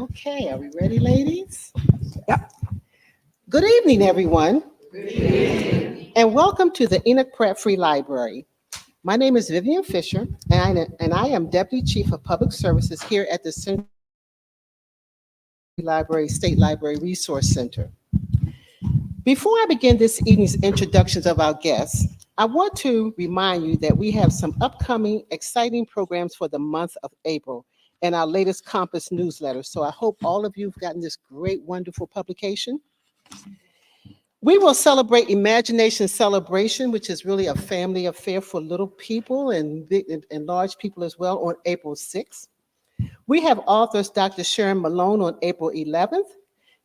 Okay, are we ready, ladies? Yep. Good evening, everyone. Good evening. And welcome to the Enoch Pratt Free Library. My name is Vivian Fisher, and I am Deputy Chief of Public Services here at the Central Library State Library Resource Center. Before I begin this evening's introductions of our guests, I want to remind you that we have some upcoming exciting programs for the month of April and our latest Compass newsletter. So I hope all of you have gotten this great, wonderful publication. We will celebrate Imagination Celebration, which is really a family affair for little people and big and large people as well, on April 6th. We have authors Dr. Sharon Malone on April 11th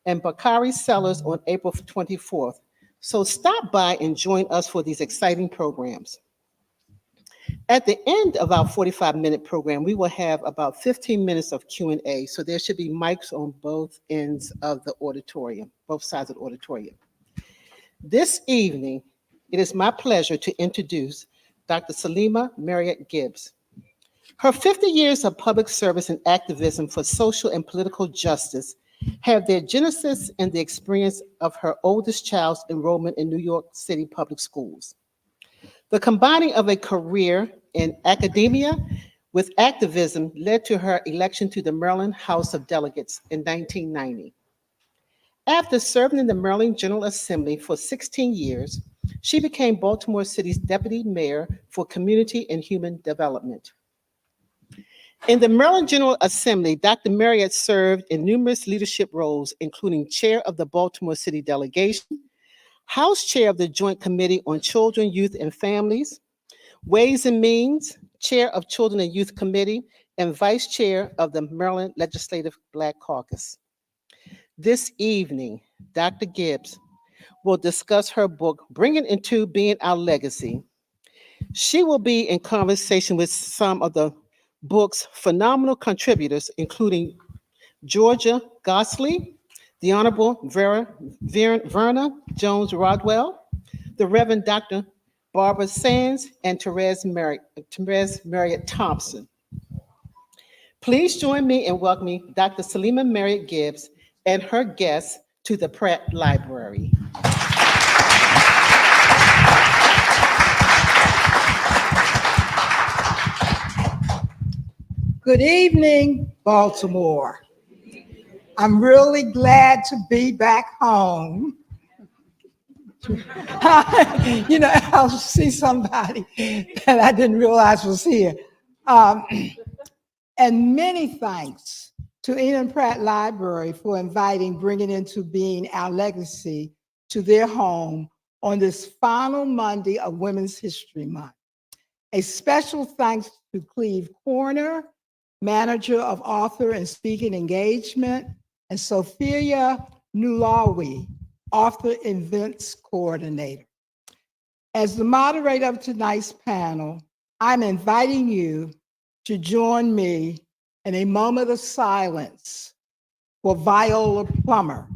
and Bakari Sellers on April 24th. So stop by and join us for these exciting programs. At the end of our 45-minute program, we will have about 15 minutes of Q&A. So there should be mics on both ends of the auditorium, both sides of the auditorium. This evening, it is my pleasure to introduce Dr. Salima Marriott Gibbs. Her 50 years of public service and activism for social and political justice have their genesis in the experience of her oldest child's enrollment in New York City public schools. The combining of a career in academia with activism led to her election to the Maryland House of Delegates in 1990. After serving in the Maryland General Assembly for 16 years, she became Baltimore City's deputy mayor for community and human development. In the Maryland General Assembly, Dr. Marriott served in numerous leadership roles, including chair of the Baltimore City delegation, House Chair of the Joint Committee on Children, Youth, and Families, Ways and Means, Chair of Children and Youth Committee, and Vice Chair of the Maryland Legislative Black Caucus. This evening, Dr. Gibbs will discuss her book, Bringing Into Being Our Legacy. She will be in conversation with some of the book's phenomenal contributors, including Georgia Goslee, the Honorable Verna Jones-Rodwell, the Reverend Dr. Barbara Sands, and Terrez Marriott Thompson. Please join me in welcoming Dr. Salima Marriott Gibbs and her guests to the Pratt Library. Good evening, Baltimore. I'm really glad to be back home. I'll see somebody that I didn't realize was here. And many thanks to Enoch Pratt Library for inviting Bringing Into Being Our Legacy to their home on this final Monday of Women's History Month. A special thanks to Cleve Corner, manager of author and speaking engagement, and Sophia Nulawi, author events coordinator. As the moderator of tonight's panel, I'm inviting you to join me in a moment of silence for Viola Plummer,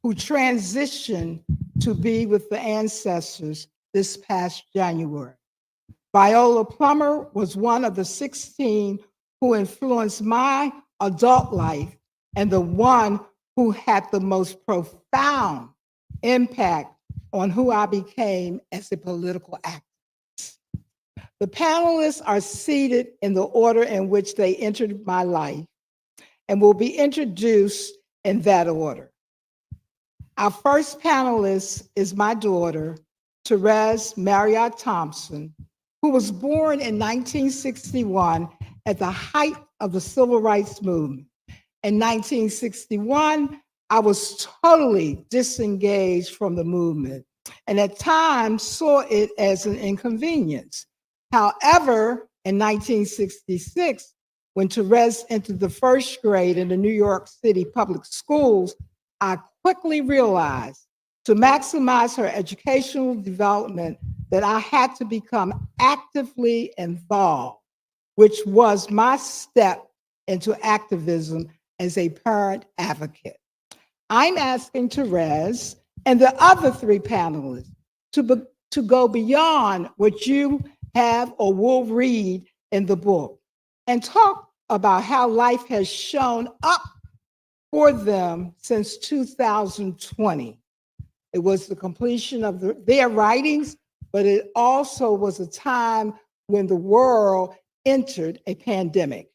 who transitioned to be with the ancestors this past January. Viola Plummer was one of the 16 who influenced my adult life and the one who had the most profound impact on who I became as a political activist. The panelists are seated in the order in which they entered my life and will be introduced in that order. Our first panelist is my daughter, Terrez Marriott Thompson, who was born in 1961 at the height of the Civil Rights Movement. In 1961, I was totally disengaged from the movement and at times saw it as an inconvenience. However, in 1966, when Terrez entered the first grade in the New York City public schools, I quickly realized to maximize her educational development that I had to become actively involved, which was my step into activism as a parent advocate. I'm asking Terrez and the other three panelists to go beyond what you have or will read in the book and talk about how life has shown up for them since 2020. It was the completion of their writings, but it also was a time when the world entered a pandemic.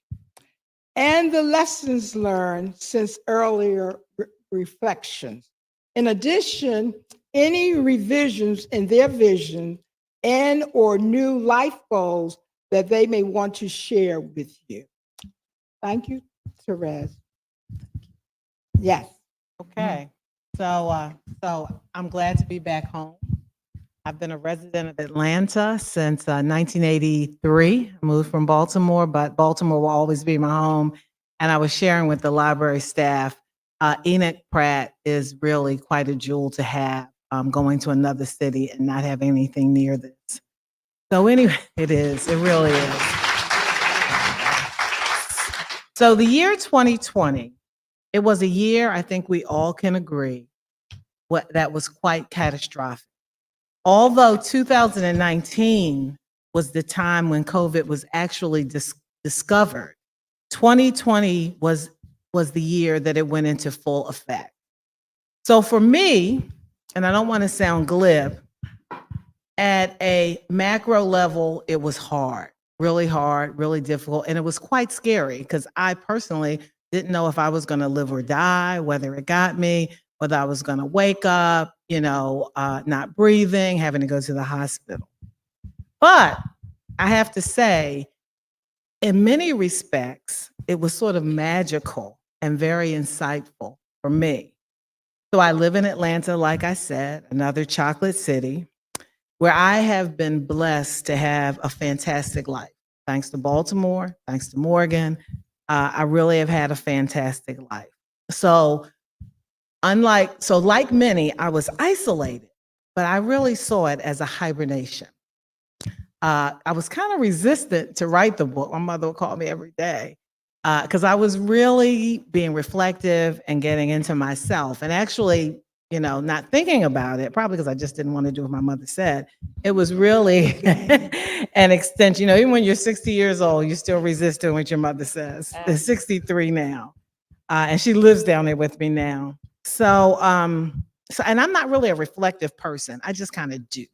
And the lessons learned since earlier reflections. In addition, any revisions in their vision and or new life goals that they may want to share with you. Thank you, Terrez. Yes. Okay, so I'm glad to be back home. I've been a resident of Atlanta since 1983. I moved from Baltimore, but Baltimore will always be my home. And I was sharing with the library staff, Enoch Pratt is really quite a jewel to have, going to another city and not having anything near this. So anyway, it is, it really is. So the year 2020, it was a year, I think we all can agree, that was quite catastrophic. Although 2019 was the time when COVID was actually discovered, 2020 was the year that it went into full effect. So for me, and I don't want to sound glib, at a macro level, it was hard, really difficult, and it was quite scary because I personally didn't know if I was going to live or die, whether it got me, whether I was going to wake up, not breathing, having to go to the hospital. But I have to say, in many respects, it was sort of magical and very insightful for me. So I live in Atlanta, like I said, another chocolate city, where I have been blessed to have a fantastic life. Thanks to Baltimore, thanks to Morgan, I really have had a fantastic life. So like many, I was isolated, but I really saw it as a hibernation. I was kind of resistant to write the book. My mother would call me every day because I was really being reflective and getting into myself and actually, not thinking about it, probably because I just didn't want to do what my mother said. It was really an extension. Even when you're 60 years old, you still resist doing what your mother says. They're 63 now, and she lives down there with me now. So, and I'm not really a reflective person. I just kind of do.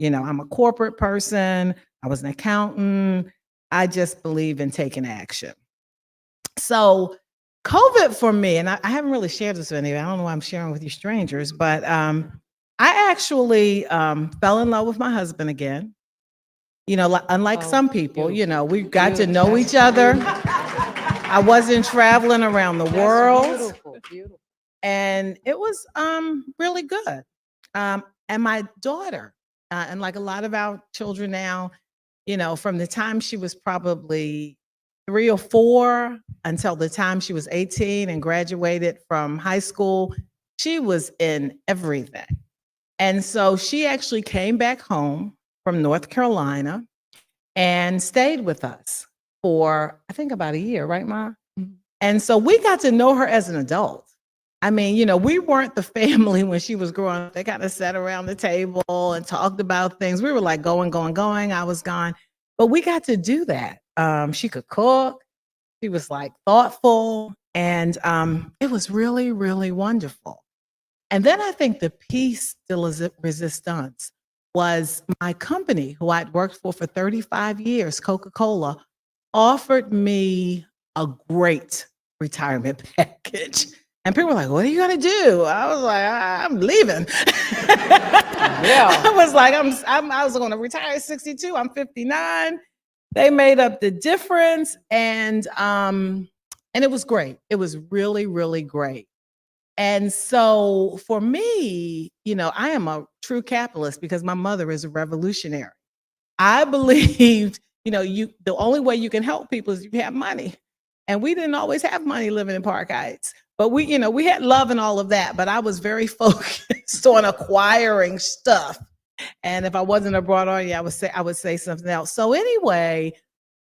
I'm a corporate person. I was an accountant. I just believe in taking action. So COVID for me, and I haven't really shared this with anybody. I don't know why I'm sharing with you strangers, but I actually fell in love with my husband again. Unlike some people, we got to know each other. I wasn't traveling around the world. Beautiful. And it was really good. And my daughter, and like a lot of our children now, from the time she was probably 3 or 4 until the time she was 18 and graduated from high school, she was in everything. And so she actually came back home from North Carolina and stayed with us for, I think, about a year, right, Ma? Mm-hmm. And so we got to know her as an adult. I mean, we weren't the family when she was growing up. They kind of sat around the table and talked about things. We were like going. I was gone. But we got to do that. She could cook. She was like thoughtful. And it was really, really wonderful. And then I think the piece de resistance was my company, who I'd worked for 35 years, Coca-Cola, offered me a great retirement package. And people were like, what are you going to do? I was like, I'm leaving. Yeah. I was like, I was going to retire at 62. I'm 59. They made up the difference. And it was great. It was really, really great. And so for me, I am a true capitalist because my mother is a revolutionary. I believed, the only way you can help people is if you have money. And we didn't always have money living in Park Heights. But we had love and all of that, but I was very focused on acquiring stuff. And if I wasn't a broad audience, I would say something else. So anyway,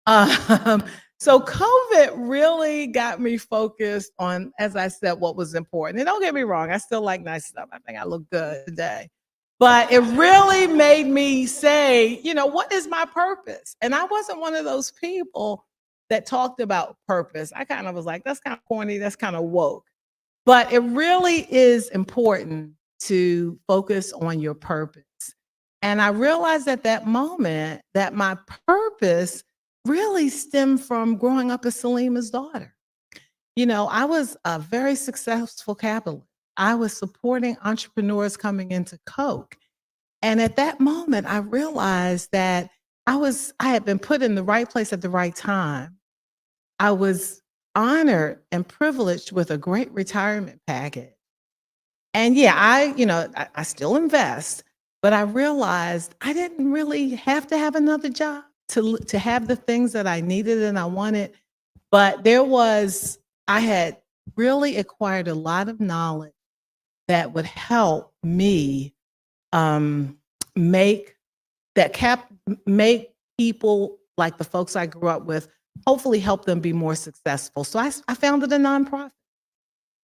so COVID really got me focused on, as I said, what was important. And don't get me wrong, I still like nice stuff. I think I look good today. But it really made me say, what is my purpose? And I wasn't one of those people that talked about purpose. I kind of was like, that's kind of corny, that's kind of woke. But it really is important to focus on your purpose. And I realized at that moment that my purpose really stemmed from growing up as Salima's daughter. You know, I was a very successful capitalist. I was supporting entrepreneurs coming into Coke. And at that moment, I realized that I had been put in the right place at the right time. I was honored and privileged with a great retirement package. And yeah, I still invest, but I realized I didn't really have to have another job to have the things that I needed and I wanted. But I had really acquired a lot of knowledge that would help me make make people like the folks I grew up with, hopefully help them be more successful. So I founded a nonprofit.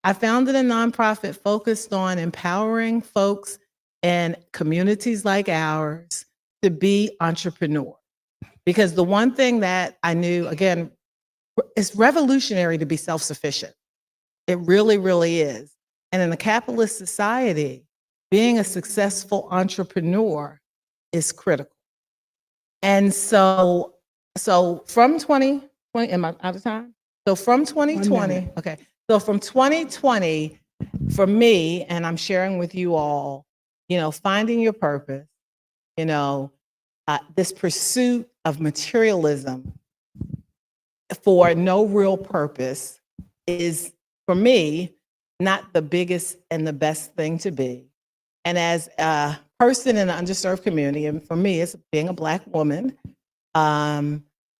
I founded a nonprofit focused on empowering folks in communities like ours to be entrepreneurs. Because the one thing that I knew, again, it's revolutionary to be self-sufficient. It really, really is. And in a capitalist society, being a successful entrepreneur is critical. And so from 2020, am I out of time? So from 2020, okay. So from 2020, for me, and I'm sharing with you all, finding your purpose, this pursuit of materialism for no real purpose is, for me, not the biggest and the best thing to be. And as a person in an underserved community, and for me, it's being a Black woman,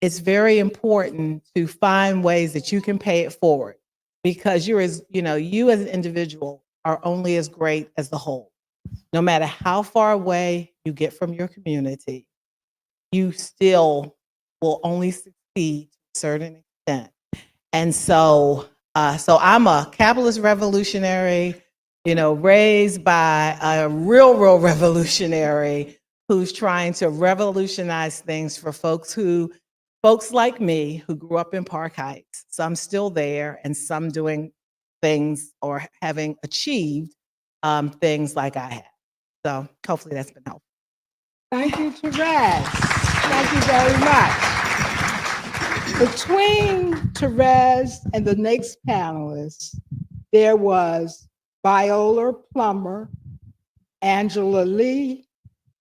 it's very important to find ways that you can pay it forward, because you as an individual are only as great as the whole. No matter how far away you get from your community, you still will only succeed to a certain extent. And so I'm a capitalist revolutionary, raised by a real revolutionary who's trying to revolutionize things for folks like me who grew up in Park Heights. Some still there and some doing things or having achieved things like I have. So hopefully that's been helpful. Thank you, Terrez. Thank you very much. Between Terrez and the next panelists, there was Viola Plummer, Angela Lee,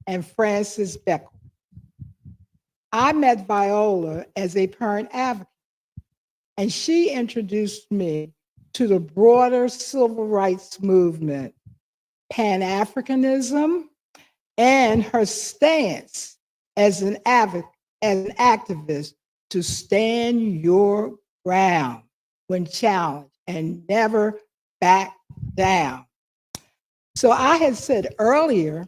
and Frances Beckle. I met Viola as a parent advocate, and she introduced me to the broader civil rights movement, Pan-Africanism, and her stance as an activist to stand your ground when challenged and never back down. So I had said earlier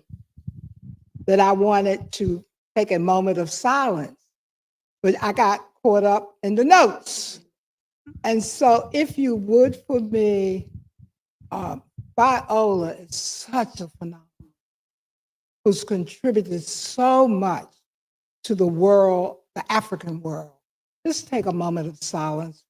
that I wanted to take a moment of silence, but I got caught up in the notes. And so if you would for me, Viola is such a phenomenon who's contributed so much to the world, the African world. Just take a moment of silence.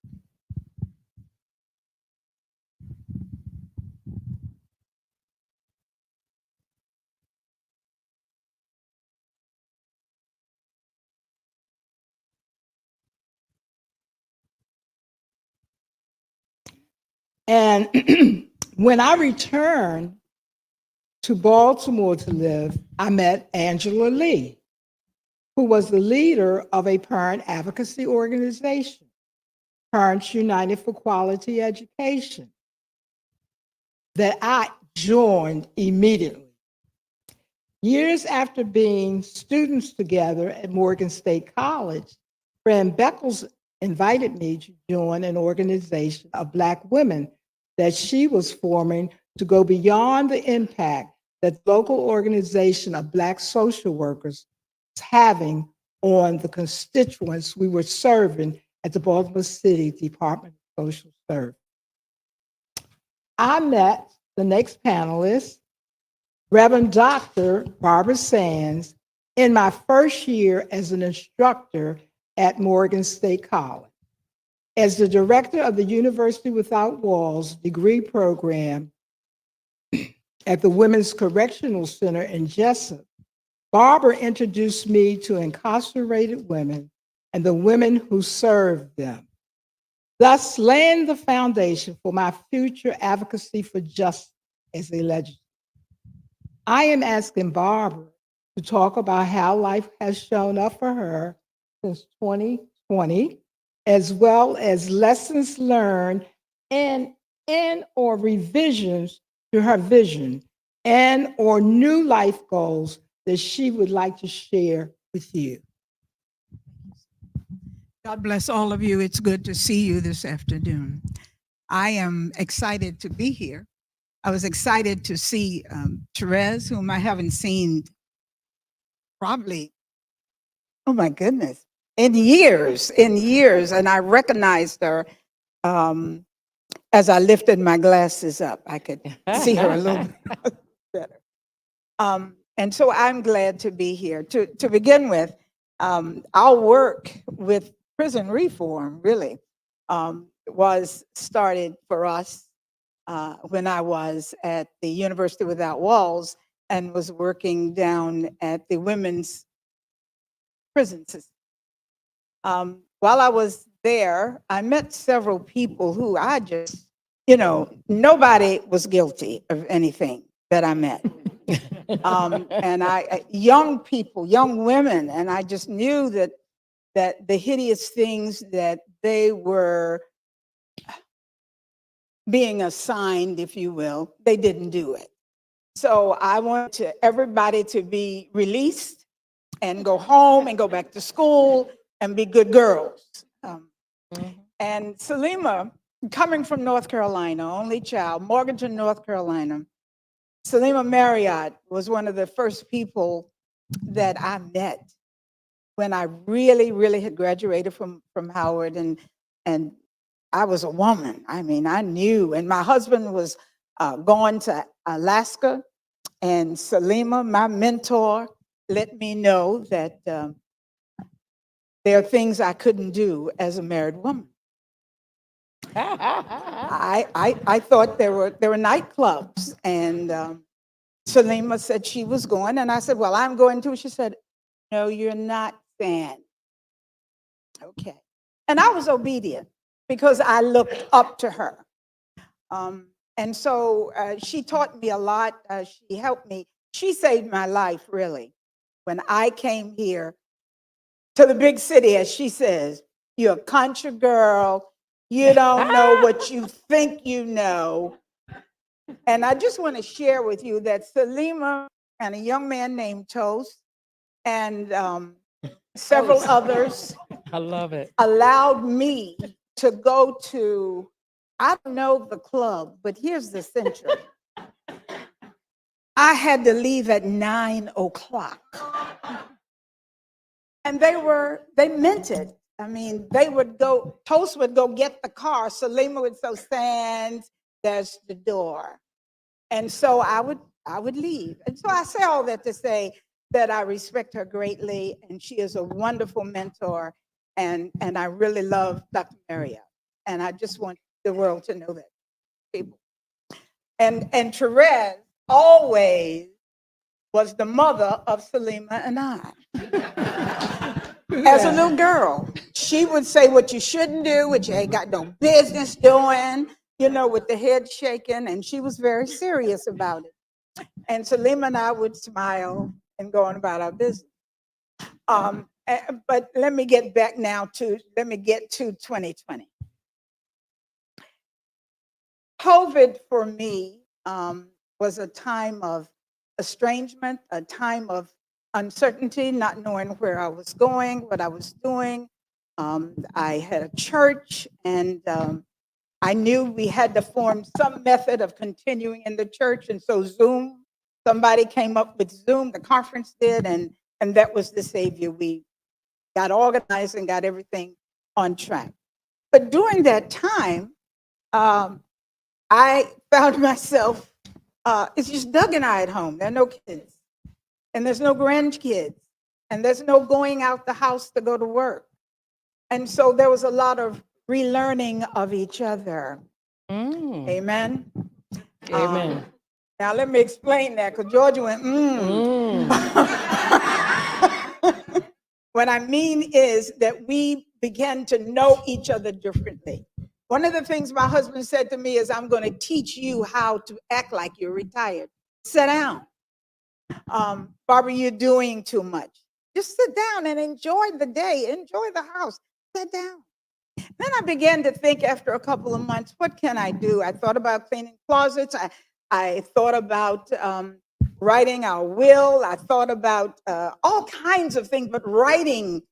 And when I returned to Baltimore to live, I met Angela Lee, who was the leader of a parent advocacy organization, Parents United for Quality Education, that I joined immediately. Years after being students together at Morgan State College, Fran Beckles invited me to join an organization of Black women that she was forming to go beyond the impact that the local organization of Black social workers was having on the constituents we were serving at the Baltimore City Department of Social Service. I met the next panelist, Reverend Dr. Barbara Sands, in my first year as an instructor at Morgan State College. As the director of the University Without Walls degree program at the Women's Correctional Center in Jessup, Barbara introduced me to incarcerated women and the women who served them, thus laying the foundation for my future advocacy for justice as a legislator. I am asking Barbara to talk about how life has shown up for her since 2020, as well as lessons learned and or revisions to her vision and or new life goals that she would like to share with you. God bless all of you. It's good to see you this afternoon. I am excited to be here. I was excited to see Terrez, whom I haven't seen probably, oh my goodness, in years, and I recognized her as I lifted my glasses up. I could see her a little bit better. And so I'm glad to be here. To begin with, our work with prison reform really was started for us when I was at the University Without Walls and was working down at the women's prison system. While I was there, I met several people who I just, nobody was guilty of anything that I met. And young people, young women, and I just knew that the hideous things that they were being assigned, if you will, they didn't do it. So I want everybody to be released and go home and go back to school and be good girls. And Salima, coming from North Carolina, only child, Morganton, North Carolina, Salima Marriott was one of the first people that I met when I really, really had graduated from Howard, and I was a woman. I mean, I knew, and my husband was going to Alaska, and Salima, my mentor, let me know that there are things I couldn't do as a married woman. I thought there were nightclubs, and Salima said she was going, and I said, well, I'm going too. She said, no, you're not, Stan. Okay. And I was obedient because I looked up to her. And so she taught me a lot. She helped me. She saved my life, really. When I came here to the big city, as she says, you're a country girl. You don't know what you think you know. And I just want to share with you that Salima and a young man named Toast and several others I love it. allowed me to go to, I don't know the club, but here's the center. I had to leave at 9 o'clock. And they meant it. I mean, Toast would go get the car. Salima would say, Sands, there's the door. And so I would leave. And so I say all that to say that I respect her greatly, and she is a wonderful mentor, and I really love Dr. Marriott. And I just want the world to know that, people. And Terrez always was the mother of Salima and I. As a little girl, she would say what you shouldn't do, what you ain't got no business doing, with the head shaking, and she was very serious about it. And Salima and I would smile and go on about our business. But let me get to 2020. COVID for me was a time of estrangement, a time of uncertainty, not knowing where I was going, what I was doing. I had a church, and I knew we had to form some method of continuing in the church, and so Zoom, somebody came up with Zoom, the conference did, and that was the savior. We got organized and got everything on track. But during that time, I found myself, it's just Doug and I at home. There are no kids, and there's no grandkids, and there's no going out the house to go to work. And so there was a lot of relearning of each other. Amen. Amen. Now let me explain that, because Georgia went, What I mean is that we began to know each other differently. One of the things my husband said to me is, I'm going to teach you how to act like you're retired. Sit down. Barbara, you're doing too much. Just sit down and enjoy the day, enjoy the house. Sit down. Then I began to think after a couple of months, what can I do? I thought about cleaning closets. I thought about writing our will. I thought about all kinds of things, but writing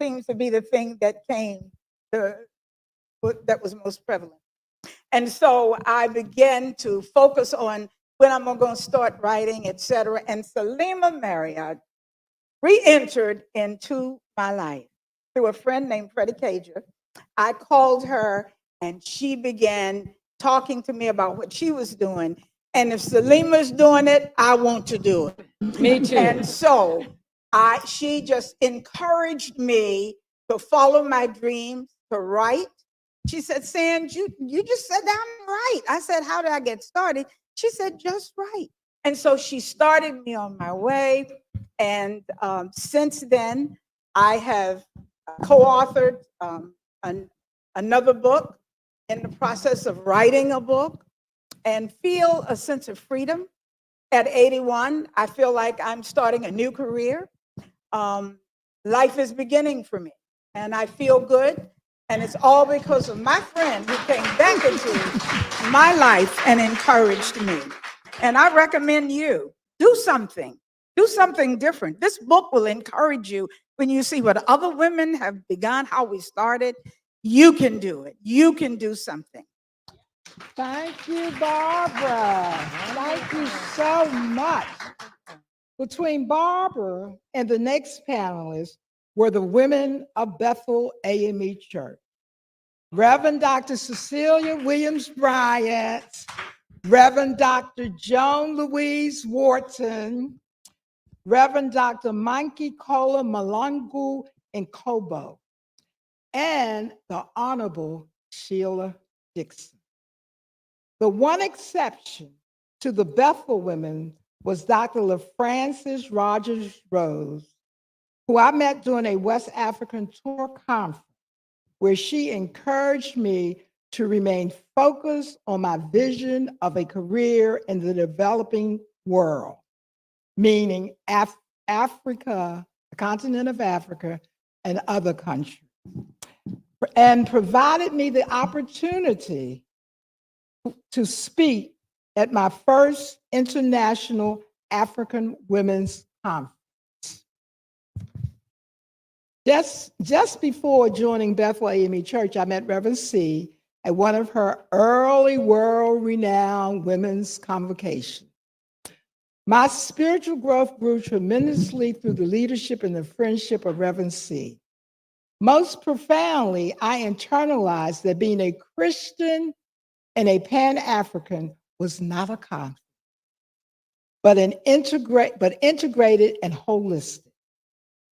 seems to be the thing that that was most prevalent. And so I began to focus on when I'm going to start writing, etc. And Salima Marriott re-entered into my life through a friend named Freddie Cager. I called her and she began talking to me about what she was doing. And if Salima's doing it, I want to do it. Me too. And so she just encouraged me to follow my dreams, to write. She said, Sand, you just sit down and write. I said, how did I get started? She said, just write. And so she started me on my way. And since then, I have co-authored another book, in the process of writing a book, and feel a sense of freedom. At 81, I feel like I'm starting a new career. Life is beginning for me, and I feel good. And it's all because of my friend who came back into my life and encouraged me. And I recommend you do something different. This book will encourage you when you see what other women have begun, how we started. You can do it. You can do something. Thank you, Barbara. Thank you so much. Between Barbara and the next panelist were the women of Bethel AME Church. Reverend Dr. Cecilia Williams Bryant, Reverend Dr. Joan Louise Wharton, Reverend Dr. Manki Kola Malungu Nkobo, and the Honorable Sheila Dixon. The one exception to the Bethel women was Dr. LaFrancis Rogers Rose, who I met during a West African tour conference, where she encouraged me to remain focused on my vision of a career in the developing world, meaning Africa, the continent of Africa, and other countries, and provided me the opportunity to speak at my first International African Women's Conference. Just before joining Bethel AME Church, I met Reverend C at one of her early world-renowned women's convocations. My spiritual growth grew tremendously through the leadership and the friendship of Reverend C. Most profoundly, I internalized that being a Christian and a Pan-African was not a conflict, but integrated and holistic.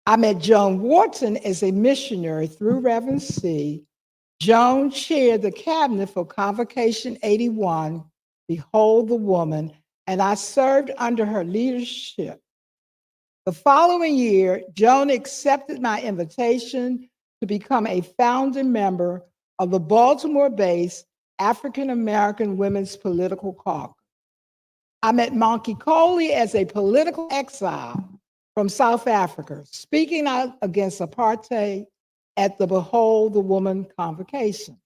I met Joan Wharton as a missionary through Reverend C. Joan chaired the cabinet for Convocation 81, Behold the Woman, and I served under her leadership. The following year, Joan accepted my invitation to become a founding member of the Baltimore-based African American Women's Political Caucus. I met Manki Kola as a political exile from South Africa, speaking out against apartheid at the Behold the Woman convocation.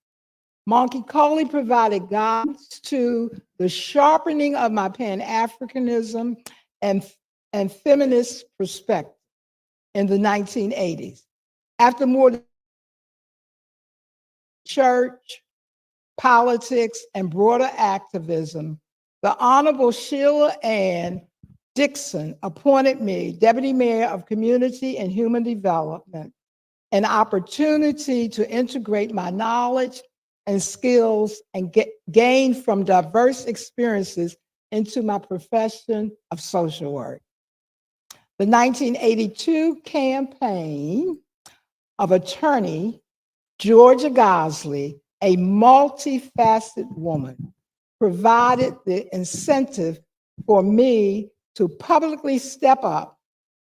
Manki Kola provided guidance to the sharpening of my Pan-Africanism and feminist perspective in the 1980s. After more than church, politics, and broader activism, the Honorable Sheila Ann Dixon appointed me Deputy Mayor of Community and Human Development, an opportunity to integrate my knowledge and skills and gain from diverse experiences into my profession of social work. The 1982 campaign of attorney Georgia Goslee, a multifaceted woman, provided the incentive for me to publicly step up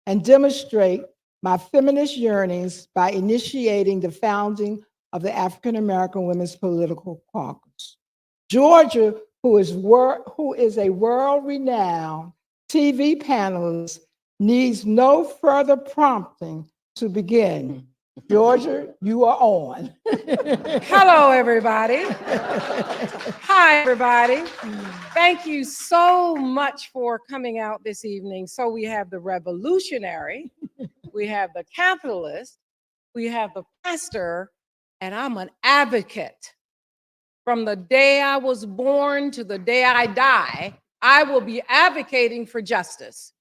and demonstrate my feminist yearnings by initiating the founding of the African American Women's Political Caucus. Georgia, who is a world-renowned TV panelist, needs no further prompting to begin. Georgia, you are on. Hello, everybody. Hi, everybody. Thank you so much for coming out this evening. So we have the revolutionary, we have the capitalist, we have the pastor, and I'm an advocate. From the day I was born to the day I die, I will be advocating for justice.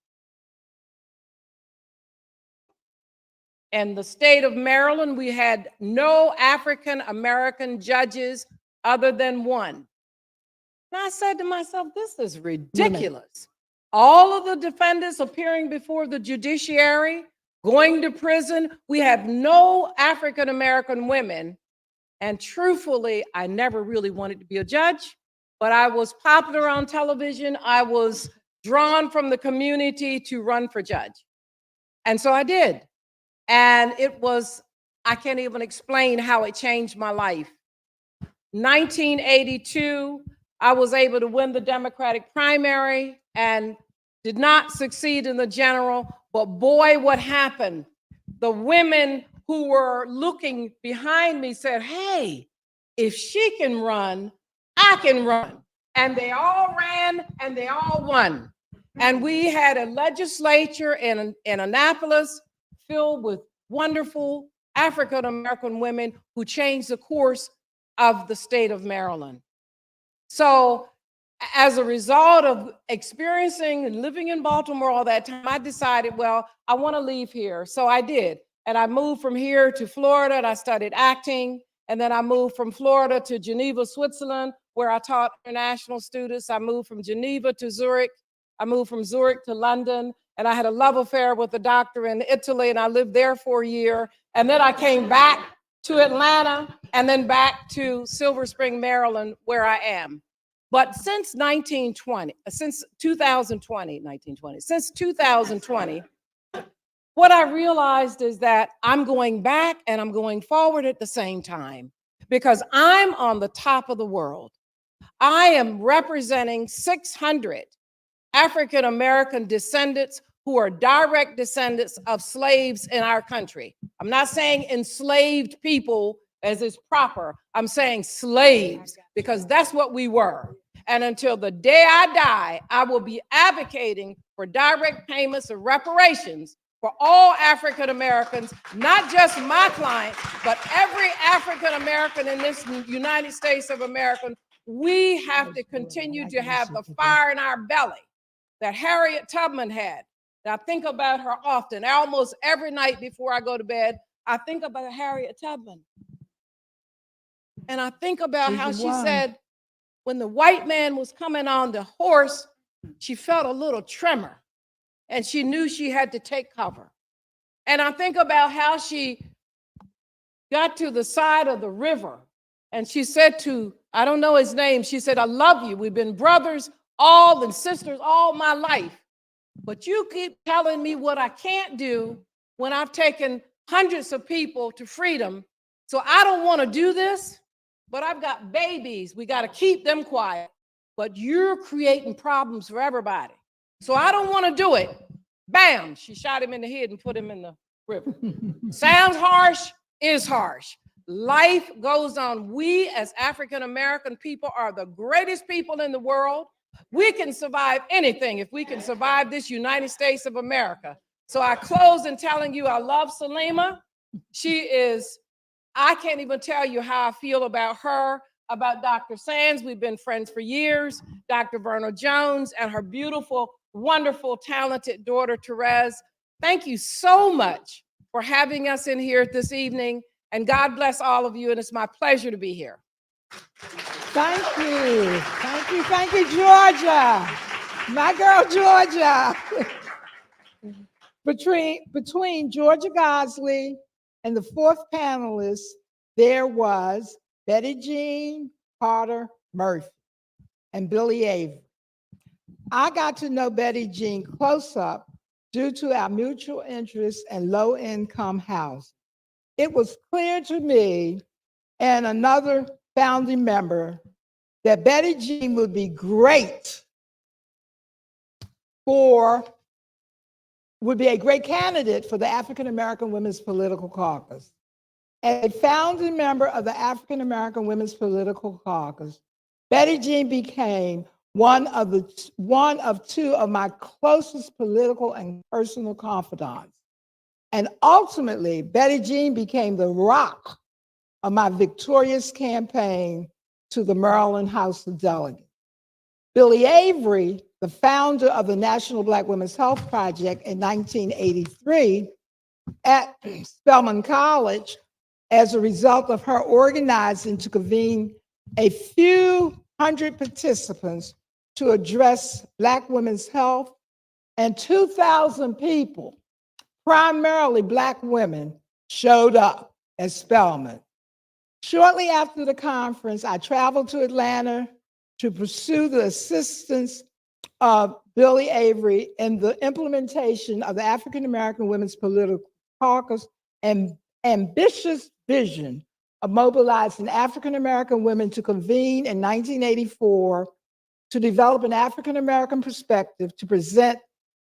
In the state of Maryland, we had no African American judges other than one. And I said to myself, this is ridiculous. All of the defendants appearing before the judiciary, going to prison, we have no African American women. And truthfully, I never really wanted to be a judge, but I was popular on television. I was drawn from the community to run for judge. And so I did. And it was, I can't even explain how it changed my life. 1982, I was able to win the Democratic primary and did not succeed in the general, but boy, what happened? The women who were looking behind me said, hey, if she can run, I can run. And they all ran and they all won. And we had a legislature in Annapolis filled with wonderful African American women who changed the course of the state of Maryland. So as a result of experiencing and living in Baltimore all that time, I decided, well, I want to leave here. So I did. And I moved from here to Florida and I studied acting. And then I moved from Florida to Geneva, Switzerland, where I taught international students. I moved from Geneva to Zurich. I moved from Zurich to London. And I had a love affair with a doctor in Italy, and I lived there for a year. And then I came back to Atlanta and then back to Silver Spring, Maryland, where I am. But since 2020, what I realized is that I'm going back and I'm going forward at the same time because I'm on the top of the world. I am representing 600 African American descendants who are direct descendants of slaves in our country. I'm not saying enslaved people as is proper. I'm saying slaves because that's what we were. And until the day I die, I will be advocating for direct payments of reparations for all African Americans, not just my client, but every African American in this United States of America. We have to continue to have the fire in our belly that Harriet Tubman had. And I think about her often. Almost every night before I go to bed, I think about Harriet Tubman. And I think about how she said, when the white man was coming on the horse, she felt a little tremor and she knew she had to take cover. And I think about how she got to the side of the river and she said to, I don't know his name, she said, I love you. We've been brothers all and sisters all my life, but you keep telling me what I can't do when I've taken hundreds of people to freedom. So I don't want to do this. But I've got babies. We got to keep them quiet. But you're creating problems for everybody. So I don't want to do it. Bam, she shot him in the head and put him in the river. Sounds harsh, is harsh. Life goes on. We as African American people are the greatest people in the world. We can survive anything if we can survive this United States of America. So I close in telling you I love Salima. She is, I can't even tell you how I feel about her, about Dr. Sands. We've been friends for years. Dr. Verna Jones and her beautiful, wonderful, talented daughter, Terrez. Thank you so much for having us in here this evening. And God bless all of you. And it's my pleasure to be here. Thank you. Thank you. Thank you, Georgia. My girl, Georgia. Between Georgia Goslee and the fourth panelist, there was Betty Jean Carter Murphy and Billy Avery. I got to know Betty Jean close up due to our mutual interest in low-income housing. It was clear to me and another founding member that Betty Jean would be a great candidate for the African American Women's Political Caucus. As a founding member of the African American Women's Political Caucus, Betty Jean became one of two of my closest political and personal confidants. And ultimately, Betty Jean became the rock of my victorious campaign to the Maryland House of Delegates. Billy Avery, the founder of the National Black Women's Health Project in 1983 at Spelman College, as a result of her organizing to convene a few hundred participants to address Black women's health, and 2,000 people, primarily Black women, showed up at Spelman. Shortly after the conference, I traveled to Atlanta to pursue the assistance of Billy Avery in the implementation of the African American Women's Political Caucus and ambitious vision of mobilizing African American women to convene in 1984 to develop an African American perspective to present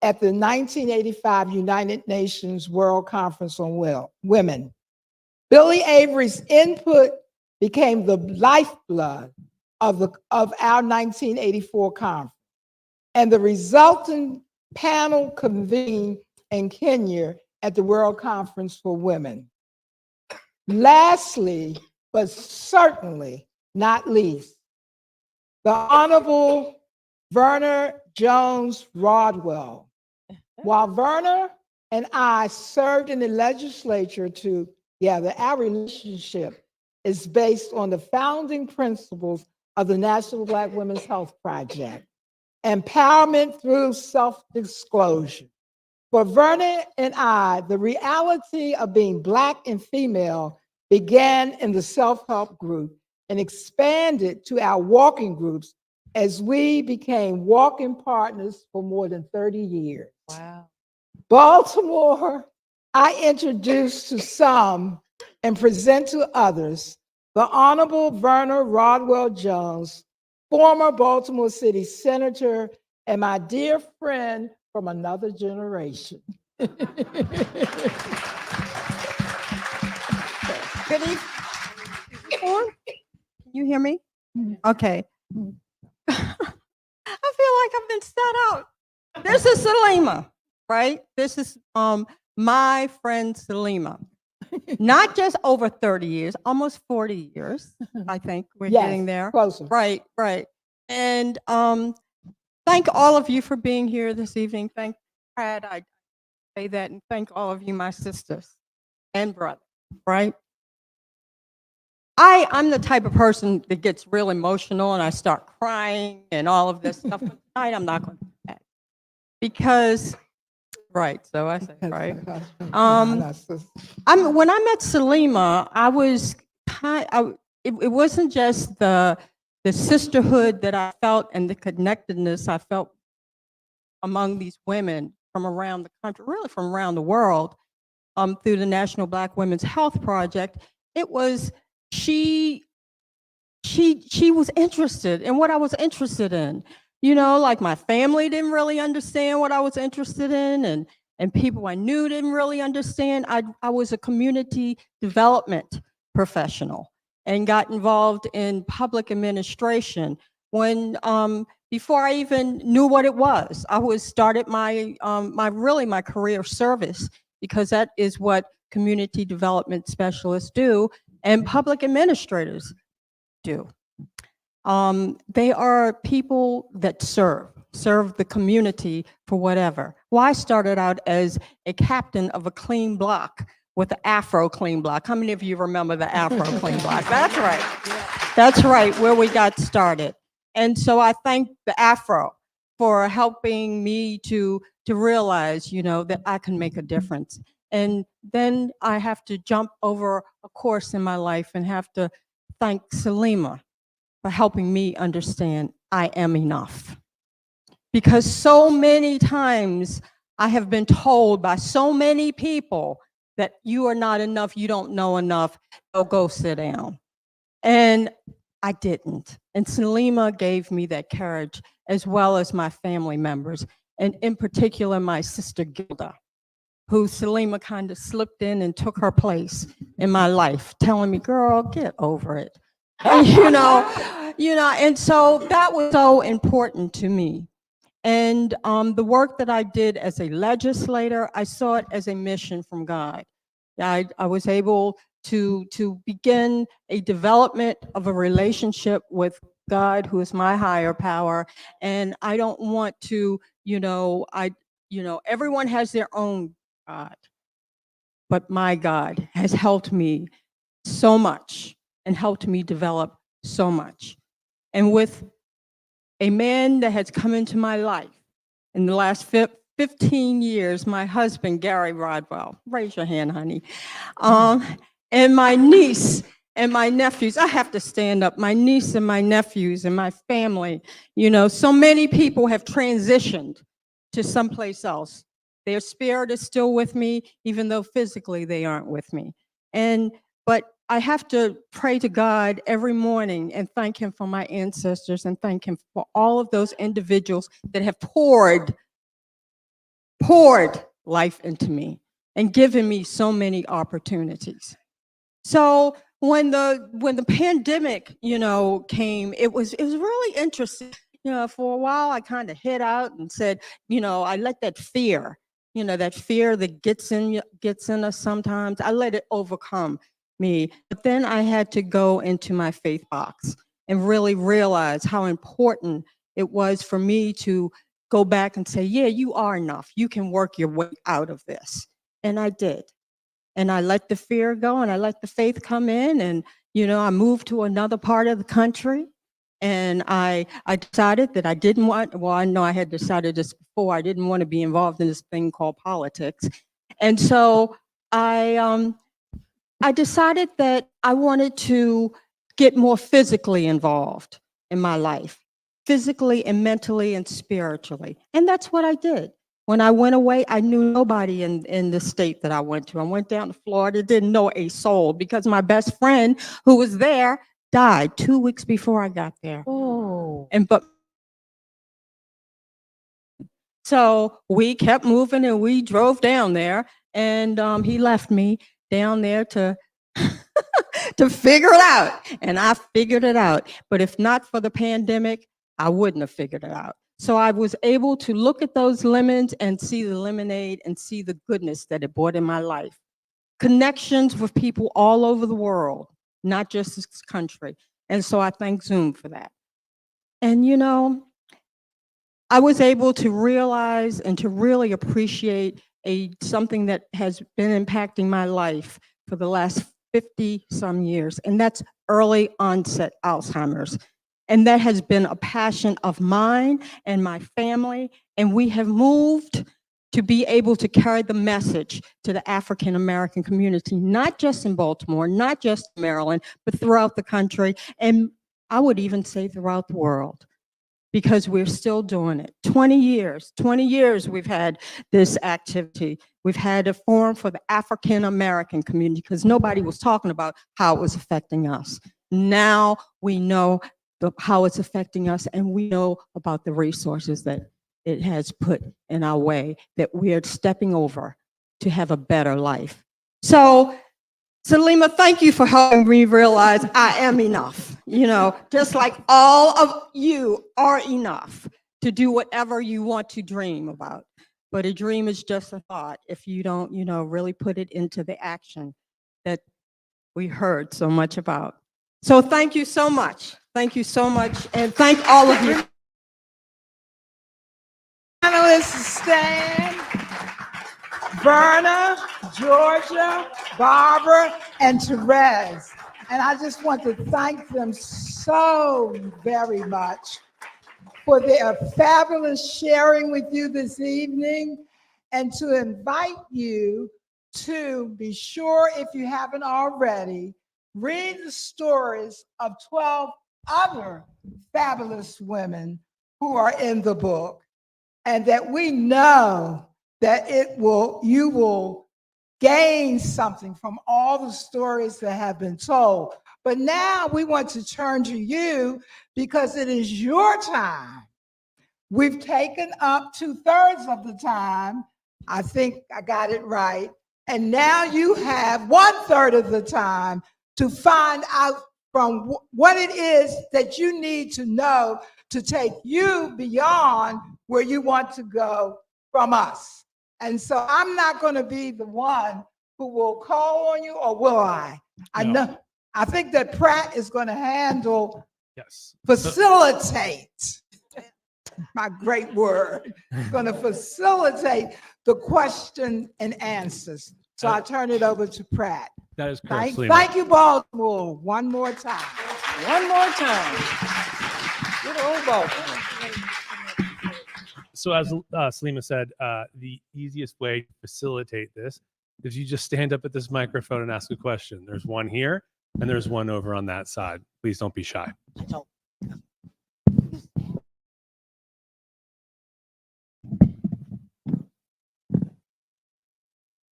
at the 1985 United Nations World Conference on Women. Billy Avery's input became the lifeblood of our 1984 conference, and the resulting panel convened in Kenya at the World Conference for Women. Lastly, but certainly not least, the Honorable Verna Jones-Rodwell. While Verna and I served in the legislature together, our relationship is based on the founding principles of the National Black Women's Health Project, empowerment through self-disclosure. For Verna and I, the reality of being Black and female began in the self-help group and expanded to our walking groups as we became walking partners for more than 30 years. Wow. Baltimore, I introduced to some and present to others the Honorable Verna Rodwell Jones, former Baltimore City Senator and my dear friend from another generation. Good evening. Can you hear me? Okay. I feel like I've been set out. This is Salima, right? This is my friend Salima. Not just over 30 years, almost 40 years, I think we're getting there. Closer. Right, right. And thank all of you for being here this evening. Thank Brad, I say that, and thank all of you, my sisters and brothers, right? I'm the type of person that gets real emotional and I start crying and all of this stuff. But tonight I'm not going to do that. Because, right, so I said, right. When I met Salima, it wasn't just the sisterhood that I felt and the connectedness I felt among these women from around the country, really from around the world, through the National Black Women's Health Project. It was she was interested in what I was interested in. You know, like my family didn't really understand what I was interested in, and people I knew didn't really understand. I was a community development professional and got involved in public administration when before I even knew what it was. I started my my career service, because that is what community development specialists do and public administrators do. They are people that serve the community for whatever. Well, I started out as a captain of a clean block with the Afro clean block. How many of you remember the Afro clean block? That's right. That's right, where we got started. And so I thank the Afro for helping me to realize, you know, that I can make a difference. And then I have to jump over a course in my life and have to thank Salima for helping me understand I am enough. Because so many times I have been told by so many people that you are not enough, you don't know enough, so go sit down. And I didn't. And Salima gave me that courage, as well as my family members, and in particular, my sister Gilda, who Salima kind of slipped in and took her place in my life, telling me, girl, get over it. And, and so that was so important to me. And the work that I did as a legislator, I saw it as a mission from God. I was able to begin a development of a relationship with God, who is my higher power. And I don't want to, everyone has their own God, but my God has helped me so much and helped me develop so much. And with a man that has come into my life in the last 15 years, my husband, Gary Rodwell, raise your hand, honey, and my niece and my nephews. I have to stand up. My niece and my nephews and my family, so many people have transitioned to someplace else. Their spirit is still with me, even though physically they aren't with me. But I have to pray to God every morning and thank him for my ancestors and thank him for all of those individuals that have poured life into me and given me so many opportunities. So when the pandemic, came, it was really interesting. For a while I kind of hid out and said, I let that fear, that fear that gets in us sometimes, I let it overcome me. But then I had to go into my faith box and really realize how important it was for me to go back and say, yeah, you are enough. You can work your way out of this. And I did. And I let the fear go and I let the faith come in. And, I moved to another part of the country. And I decided that I didn't want, well, I know I had decided this before, I didn't want to be involved in this thing called politics. And so I decided that I wanted to get more physically involved in my life, physically and mentally and spiritually. And that's what I did. When I went away, I knew nobody in the state that I went to. I went down to Florida, didn't know a soul because my best friend who was there died 2 weeks before I got there. Oh. So we kept moving and we drove down there, and he left me down there to to figure it out. And I figured it out. But if not for the pandemic, I wouldn't have figured it out. So I was able to look at those lemons and see the lemonade and see the goodness that it brought in my life. Connections with people all over the world, not just this country. And so I thank Zoom for that. And I was able to realize and to really appreciate something that has been impacting my life for the last 50 some years, and that's early onset Alzheimer's. And that has been a passion of mine and my family, and we have moved to be able to carry the message to the African American community, not just in Baltimore, not just Maryland, but throughout the country, and I would even say throughout the world, because we're still doing it. 20 years we've had this activity. We've had a forum for the African American community because nobody was talking about how it was affecting us. Now we know how it's affecting us, and we know about the resources that it has put in our way that we are stepping over to have a better life. So, Salima, thank you for helping me realize I am enough. Just like all of you are enough to do whatever you want to dream about. But a dream is just a thought if you don't, really put it into the action that we heard so much about. So thank you so much. Thank you so much. And thank all of you. Panelists stand. Verna, Georgia, Barbara, and Terrez. And I just want to thank them so very much for their fabulous sharing with you this evening, and to invite you to be sure, if you haven't already, read the stories of 12 other fabulous women who are in the book, and that we know that you will gain something from all the stories that have been told. But now we want to turn to you because it is your time. We've taken up 2/3 of the time. I think I got it right. And now you have 1/3 of the time to find out from what it is that you need to know to take you beyond where you want to go from us. And so I'm not going to be the one who will call on you, or will I? I know. I think that Pratt is going to handle, Yes. facilitate. My great word. Going to facilitate the question and answers. So I turn it over to Pratt. That is correct, Salima. Thank you, Baltimore. One more time. One more time. Good old Baltimore. So as Salima said, the easiest way to facilitate this is you just stand up at this microphone and ask a question. There's one here and there's one over on that side. Please don't be shy.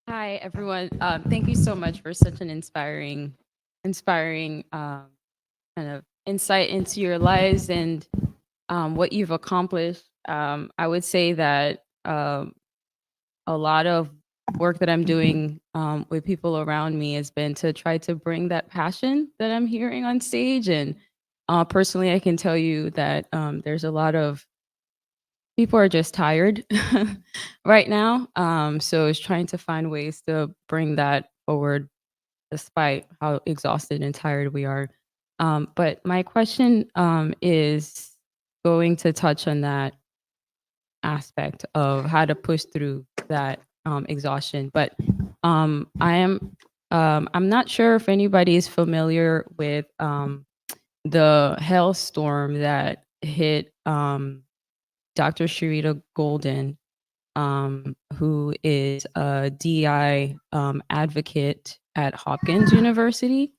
Hi, everyone. Thank you so much for such an inspiring kind of insight into your lives and what you've accomplished. I would say that a lot of work that I'm doing with people around me has been to try to bring that passion that I'm hearing on stage. And personally, I can tell you that there's a lot of people are just tired right now. So it's trying to find ways to bring that forward despite how exhausted and tired we are. But my question is going to touch on that aspect of how to push through that exhaustion. But I'm not sure if anybody is familiar with the hailstorm that hit Dr. Sharita Golden, who is a DEI advocate at Hopkins University.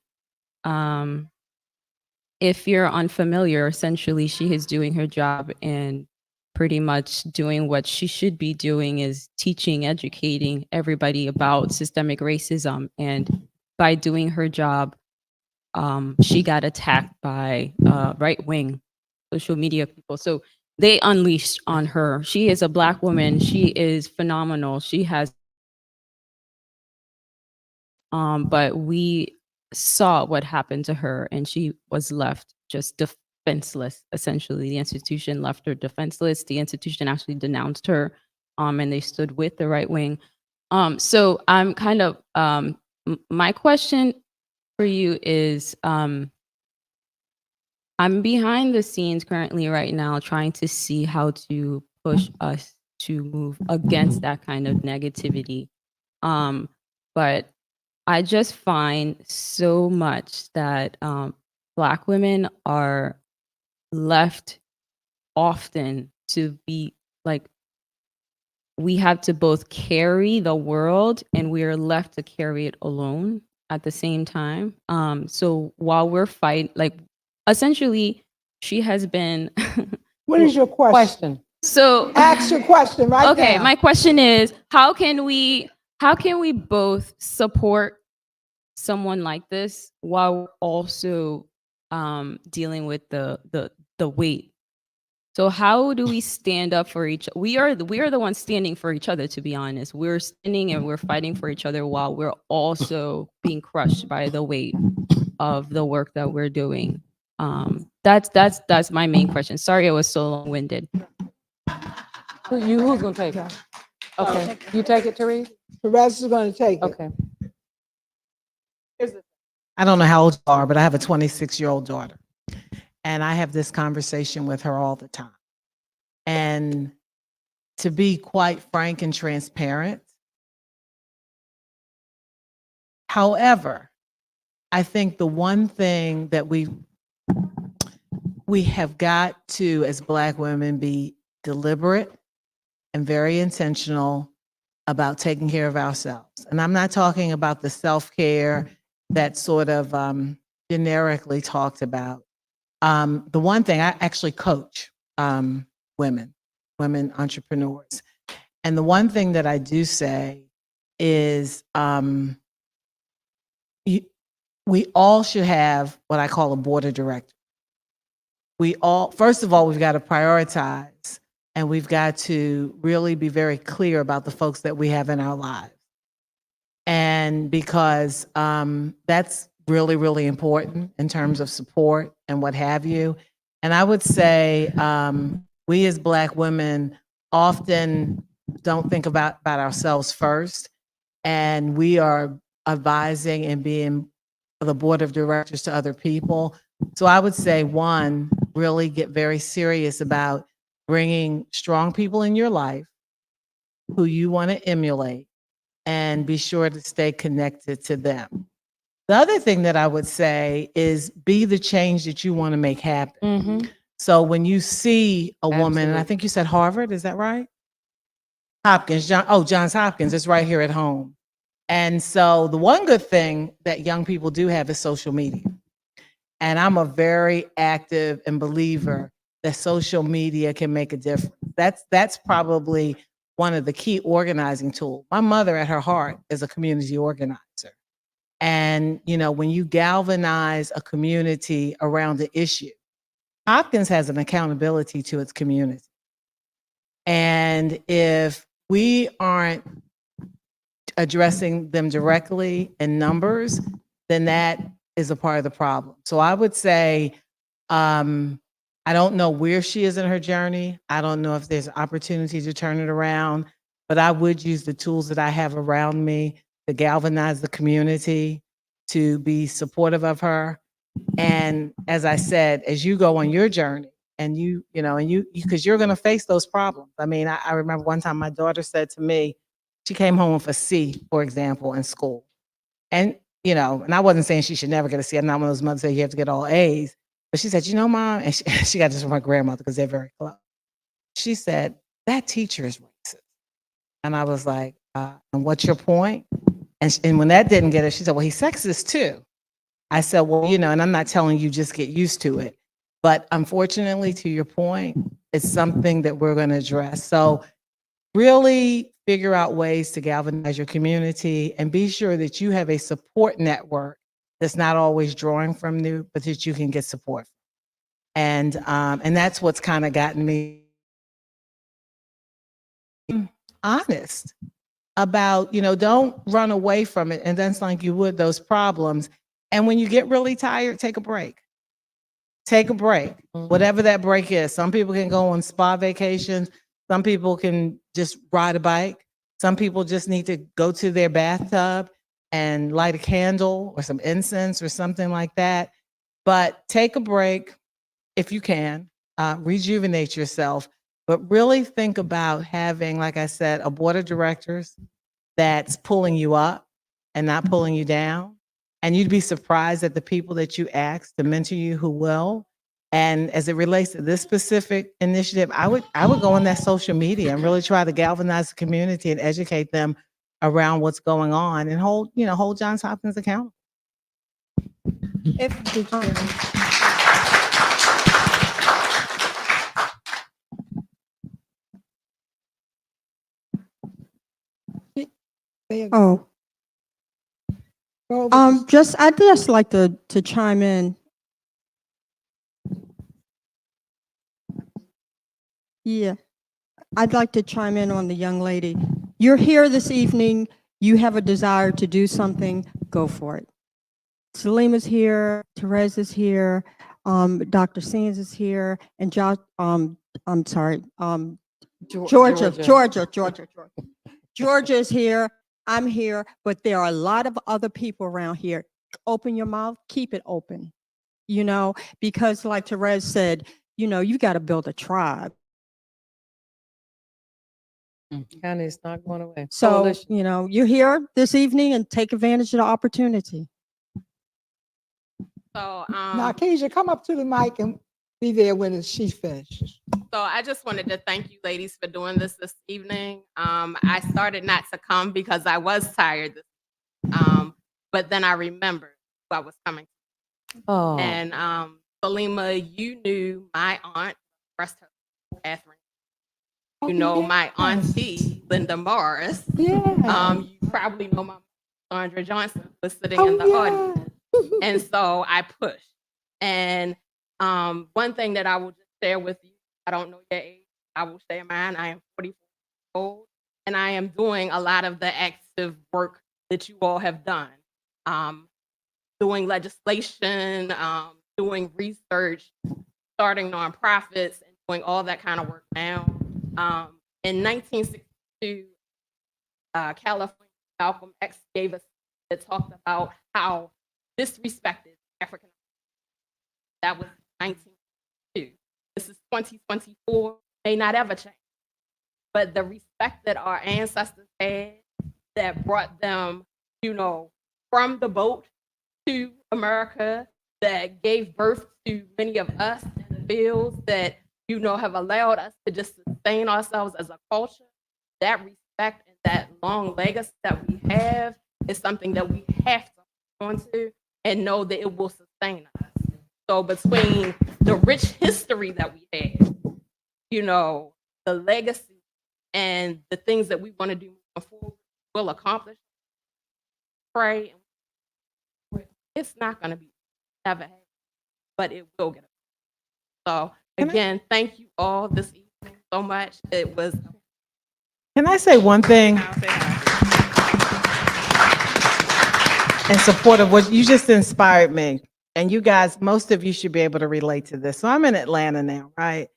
If you're unfamiliar, essentially she is doing her job and pretty much doing what she should be doing, is teaching, educating everybody about systemic racism. And by doing her job, she got attacked by right-wing social media people. So they unleashed on her. She is a Black woman. She is phenomenal. She has, but we saw what happened to her, and she was left just defenseless. Essentially, the institution left her defenseless. The institution actually denounced her, and they stood with the right wing. So I'm kind of, my question for you is, I'm behind the scenes currently right now trying to see how to push us to move against that kind of negativity. But I just find so much that Black women are left often to be like, we have to both carry the world and we are left to carry it alone at the same time. So while we're fighting, like, essentially, she has been. What is your question? So Ask your question right now. okay, my question is, how can we both support someone like this while also dealing with the weight? So how do we stand up for each? We are the ones standing for each other. To be honest, we're standing and we're fighting for each other while we're also being crushed by the weight of the work that we're doing. That's my main question. Sorry, I was so long-winded. Who's gonna take it? Okay, you take it, Terrez? Terrez is going to take it. Okay. I don't know how old you are, but I have a 26-year-old daughter. And I have this conversation with her all the time. And to be quite frank and transparent, however, I think the one thing that we have got to, as Black women, be deliberate and very intentional about taking care of ourselves. And I'm not talking about the self-care that's sort of generically talked about. The one thing, I actually coach women entrepreneurs. And the one thing that I do say is we all should have what I call a board of directors. First of all, we've got to prioritize, and we've got to really be very clear about the folks that we have in our lives. And because that's really, really important in terms of support and what have you. And I would say we as Black women often don't think about ourselves first, and we are advising and being the board of directors to other people. So I would say, one, really get very serious about bringing strong people in your life who you want to emulate, and be sure to stay connected to them. The other thing that I would say is be the change that you want to make happen. So when you see a woman, and I think you said Harvard, is that right? Hopkins, Johns Hopkins is right here at home. And so the one good thing that young people do have is social media. And I'm a very active and believer that social media can make a difference. That's probably one of the key organizing tools. My mother at her heart is a community organizer. And, you know, when you galvanize a community around the issue, Hopkins has an accountability to its community. And if we aren't addressing them directly in numbers, then that is a part of the problem. So I would say, I don't know where she is in her journey. I don't know if there's an opportunity to turn it around, but I would use the tools that I have around me to galvanize the community, to be supportive of her. And as I said, as you go on your journey, and you know, because you're going to face those problems. I mean, I remember one time my daughter said to me, she came home with a C, for example, in school. And, you know, and I wasn't saying she should never get a C. I'm not one of those mothers that you have to get all A's. But she said, you know, Mom, and she got this from her grandmother because they're very close. She said, that teacher is racist. And I was like, and what's your point? And when that didn't get her, she said, well, he's sexist too. I said, well, you know, and I'm not telling you just get used to it. But unfortunately, to your point, it's something that we're going to address. So really figure out ways to galvanize your community and be sure that you have a support network that's not always drawing from you, but that you can get support. And that's what's kind of gotten me honest about, you know, don't run away from it and dance like you would those problems. And when you get really tired, take a break. Take a break, whatever that break is. Some people can go on spa vacations. Some people can just ride a bike. Some people just need to go to their bathtub and light a candle or some incense or something like that. But take a break if you can, rejuvenate yourself, but really think about having, like I said, a board of directors that's pulling you up and not pulling you down. And you'd be surprised at the people that you ask to mentor you who will. And as it relates to this specific initiative, I would go on that social media and really try to galvanize the community and educate them around what's going on and hold Johns Hopkins accountable. Oh, I'd just like to chime in. Yeah, I'd like to chime in on the young lady. You're here this evening, you have a desire to do something, go for it. Salima's here, Terrez is here, Dr. Sands is here, and Georgia. Georgia is here, I'm here, but there are a lot of other people around here. Open your mouth, keep it open, you know, because like Terrez said, you know, you got to build a tribe. And it's not going away. So, Coalition. you know, you're here this evening and take advantage of the opportunity. So, Now, Keisha, come up to the mic and be there when she finishes. So I just wanted to thank you ladies for doing this evening. I started not to come because I was tired, but then I remembered who I was coming to. Oh, And Salima, you knew my aunt, rest her soul, Catherine. You know my auntie, Linda Morris. Yeah. You probably know my mom, Sandra Johnson, was sitting in the audience. And so I pushed. And one thing that I will just share with you, I don't know your age, I will share mine. I am 44 years old, and I am doing a lot of the active work that you all have done. Doing legislation, doing research, starting nonprofits, and doing all that kind of work now. In 1962, California, Malcolm X gave us that talked about how disrespected African. That was 1962. This is 2024, may not ever change. But the respect that our ancestors had that brought them, from the boat to America, that gave birth to many of us in the fields, that, have allowed us to just sustain ourselves as a culture, that respect and that long legacy that we have is something that we have to hold on to and know that it will sustain us. So between the rich history that we have, the legacy and the things that we want to do moving forward, we'll accomplish. Pray. It's not going to be never happen, but it will get. So again, thank you all this evening so much. It was. Can I say one thing in support of what you just inspired me? And you guys, most of you should be able to relate to this. So I'm in Atlanta now, right?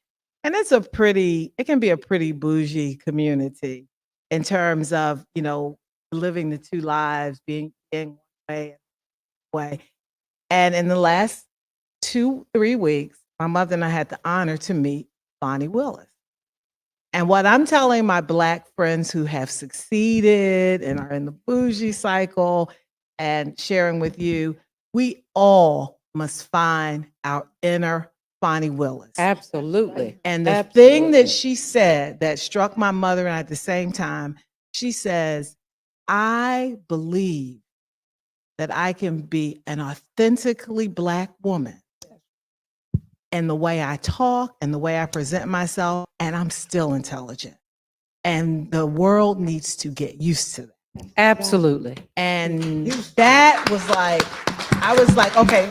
And it can be a pretty bougie community in terms of, living the two lives, being one way. And in the last 2-3 weeks, my mother and I had the honor to meet Bonnie Willis. And what I'm telling my Black friends who have succeeded and are in the bougie cycle and sharing with you, we all must find our inner Bonnie Willis. absolutely. And the thing that she said that struck my mother and I at the same time, she says, I believe that I can be an authentically Black woman in the way I talk and the way I present myself, and I'm still intelligent. And the world needs to get used to that. Absolutely. And that was like, I was like, okay,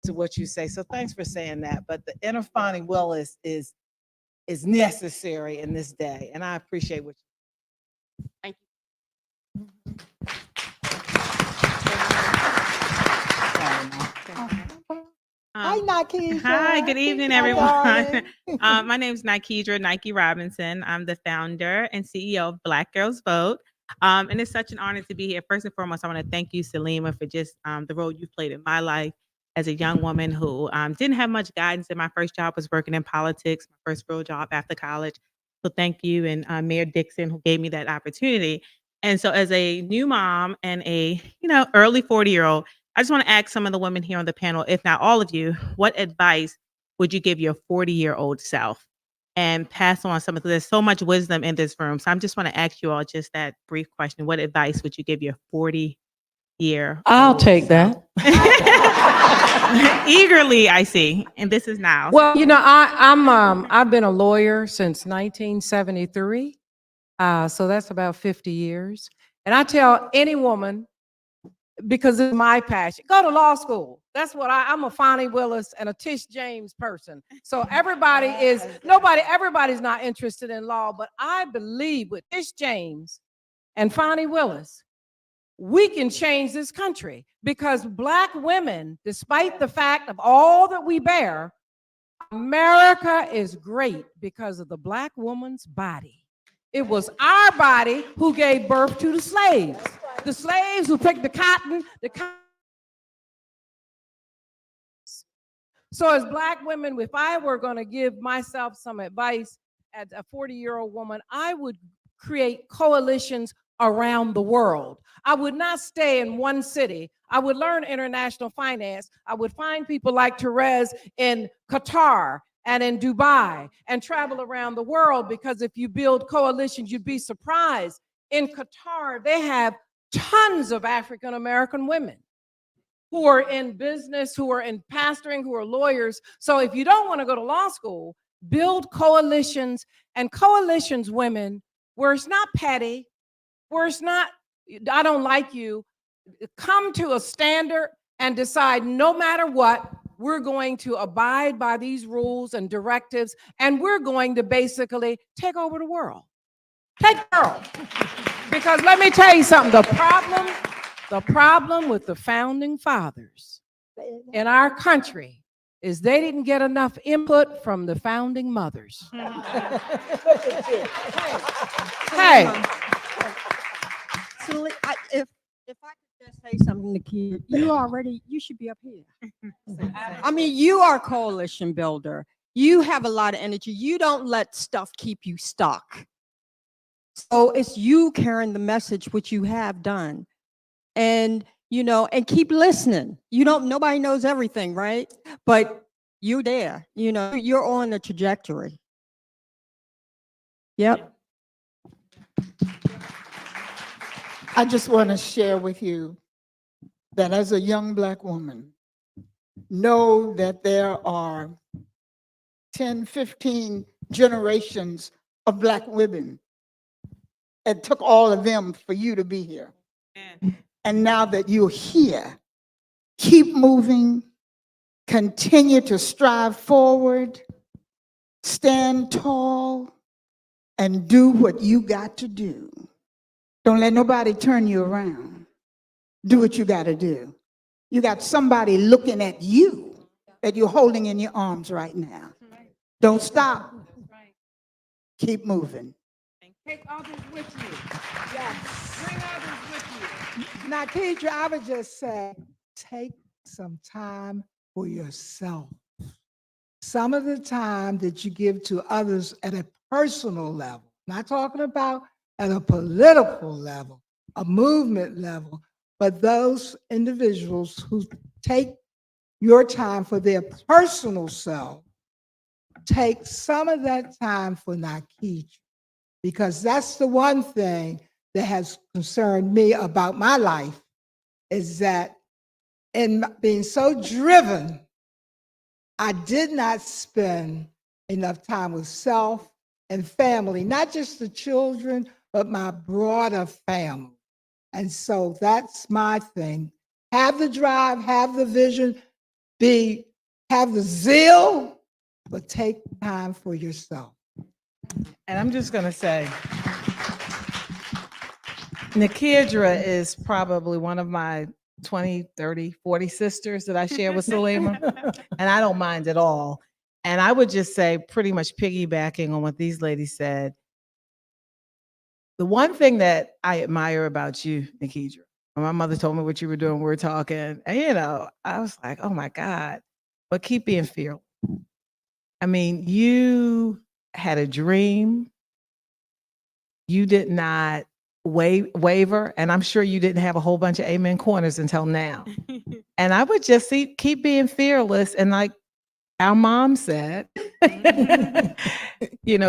to what you say. So thanks for saying that. But the inner Bonnie Willis is necessary in this day. And I appreciate what you. Thank you. Hi, Nikki. Hi, good evening, everyone. My name is Nikedra Nike Robinson. I'm the founder and CEO of Black Girls Vote. And it's such an honor to be here. First and foremost, I want to thank you, Salima, for just the role you've played in my life as a young woman who didn't have much guidance. And my first job was working in politics, my first real job after college. So thank you, and Mayor Dixon, who gave me that opportunity. And so as a new mom and a, early 40-year-old, I just want to ask some of the women here on the panel, if not all of you, what advice would you give your 40-year-old self? And pass on some of there's so much wisdom in this room. So I just want to ask you all just that brief question. What advice would you give your 40-year-old I'll take that. Eagerly, I see. And this is now. Well, I've been a lawyer since 1973. So that's about 50 years. And I tell any woman, because it's my passion, go to law school. That's what I'm a Fonnie Willis and a Tish James person. So everybody's not interested in law, but I believe with Tish James and Fonnie Willis, we can change this country, because Black women, despite the fact of all that we bear, America is great because of the Black woman's body. It was our body who gave birth to the slaves. The slaves who picked the cotton. So as Black women, if I were going to give myself some advice as a 40-year-old woman, I would create coalitions around the world. I would not stay in one city. I would learn international finance. I would find people like Terrez in Qatar and in Dubai and travel around the world, because if you build coalitions, you'd be surprised. In Qatar, they have tons of African American women who are in business, who are in pastoring, who are lawyers. So if you don't want to go to law school, build coalitions, and coalitions, women, where it's not petty, where it's not, I don't like you, come to a standard and decide no matter what, we're going to abide by these rules and directives, and we're going to basically take over the world. Take the world. Because let me tell you something, the problem with the founding fathers in our country is they didn't get enough input from the founding mothers. Hey. So if I could just say something, Nikki, you should be up here. I mean, you are a coalition builder. You have a lot of energy. You don't let stuff keep you stuck. So it's you carrying the message, which you have done. And, and keep listening. Nobody knows everything, right? But you're there, you're on the trajectory. Yep. I just want to share with you that as a young Black woman, know that there are 10, 15 generations of Black women. It took all of them for you to be here. And now that you're here, keep moving, continue to strive forward, stand tall, and do what you got to do. Don't let nobody turn you around. Do what you got to do. You got somebody looking at you that you're holding in your arms right now. Don't stop. Keep moving. Take others with you. Yes. Bring others with you. Now, Keidra, I would just say, take some time for yourself. Some of the time that you give to others at a personal level, not talking about at a political level, a movement level, but those individuals who take your time for their personal self, take some of that time for Nikidra, because that's the one thing that has concerned me about my life, is that in being so driven, I did not spend enough time with self and family, not just the children, but my broader family. And so that's my thing. Have the drive, have the vision, have the zeal, but take time for yourself. And I'm just going to say, Nikidra is probably one of my 20, 30, 40 sisters that I share with Salima, and I don't mind at all. And I would just say, pretty much piggybacking on what these ladies said, the one thing that I admire about you, Nikidra, when my mother told me what you were doing, we were talking, and I was like, oh my God, but keep being fearless. I mean, you had a dream. You did not waver, and I'm sure you didn't have a whole bunch of amen corners until now. And I would just keep being fearless, and like our mom said,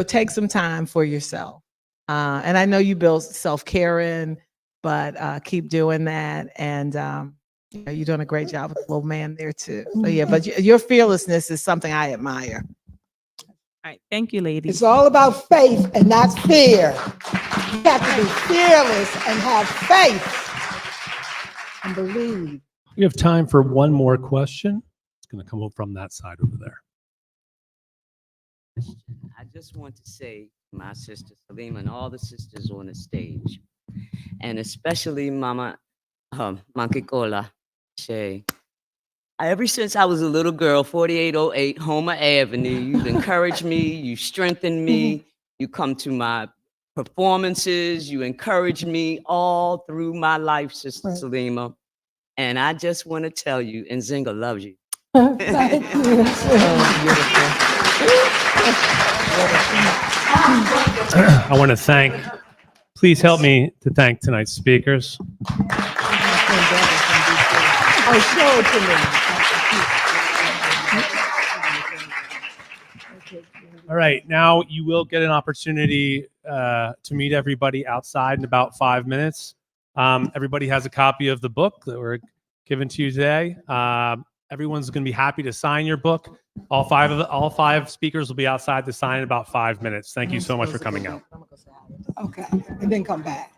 take some time for yourself. And I know you build self-care in, but keep doing that. And you're doing a great job with the little man there too. So yeah, but your fearlessness is something I admire. All right, thank you, ladies. It's all about faith and not fear. You have to be fearless and have faith and believe. We have time for one more question. It's going to come up from that side over there. I just want to say to my sister Salima and all the sisters on the stage, and especially Mama Mankikola Shay. Ever since I was a little girl, 4808 Homer Avenue, you've encouraged me, you strengthened me, you come to my performances, you encourage me all through my life, Sister Salima. And I just want to tell you, Nzinga loves you. Thank you. I want to thank Please help me to thank tonight's speakers. Oh, show it to me. All right, now you will get an opportunity to meet everybody outside in about 5 minutes. Everybody has a copy of the book that we're given to you today. Everyone's going to be happy to sign your book. All five speakers will be outside to sign in about 5 minutes. Thank you so much for coming out. Okay, and then come back.